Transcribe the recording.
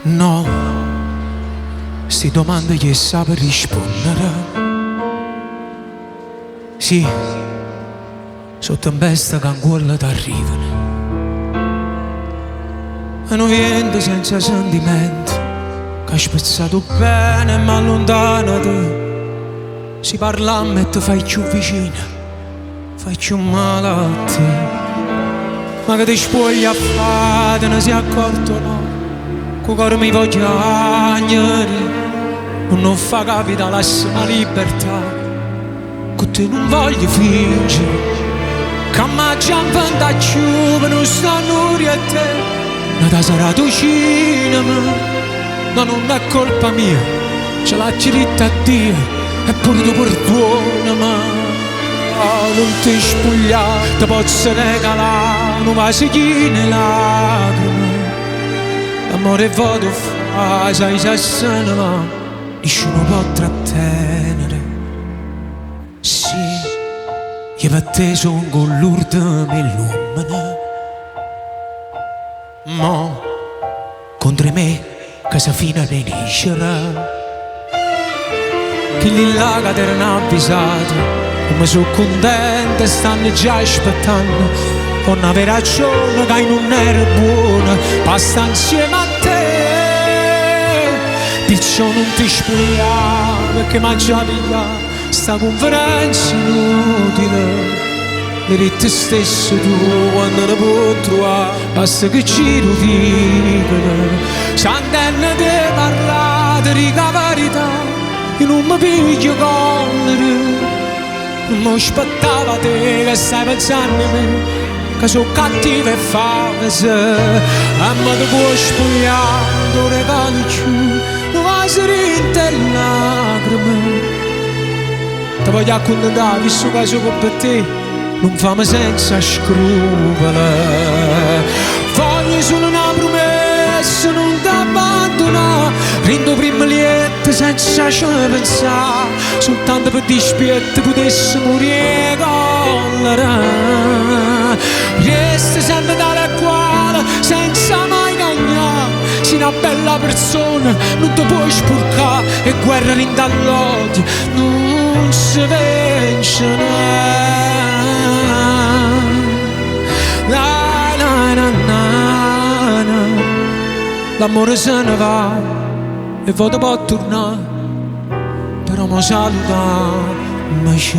No, sti domande gli sa per rispondere. Sì, sotto in testa che ancora t'arrivano. E non viene senza sentimento, che ha spezzato bene ma allontanati. Si parla a me e ti fai più vicina, fai più male a te. Ma che ti spoglia a fare, te ne sei accorto no? Con cuore mi voglio agnare, non fa capita la libertà, con te non voglio fingere, che mi già inventa più, non stanno io e te, non ti sarà tu cinema, no non è colpa mia, ce l'ha diritto a Dio, e pure tu perdonami, non ti spogliare, ti posso regalare, non vai seguire le lacrime. L'amore vado fa, sai se ne va, nessuno può trattenere. Sì, io per te sono con l'urto mi illumina. Ma contro me che si fina di nascere. Che lì là che ti erano avvisati, come sono contenta, stanno già aspettando. Con una ragione che non era buona, passa insieme a te. Perciò non ti spogliare, perché mi ha già pigliato sta conferenza inutile. Eri te stesso tu quando ne puoi trovare, basta che ci rovigano. S'antenna di parlare, di la verità, io non mi piglio correre. Non mi aspettava te che stai pensando a me, che sono cattive e false, e me ti puoi spogliare, non regali più, non vai a serinte lacrime. Ti voglio accontentare, visto che sono per te, non fammi senza scrupoli. Voglio solo una promessa, non ti abbandonare, rendo prima lieta senza ci pensare, soltanto per dispietto potessi morire con la. Resta sempre tale e quale, senza mai cagnare. Sei una bella persona, non ti puoi sporcare, e guerra rinda all'odio, non si vence. L'amore se ne va e vado può tornare, però mi saluta, ma c'è.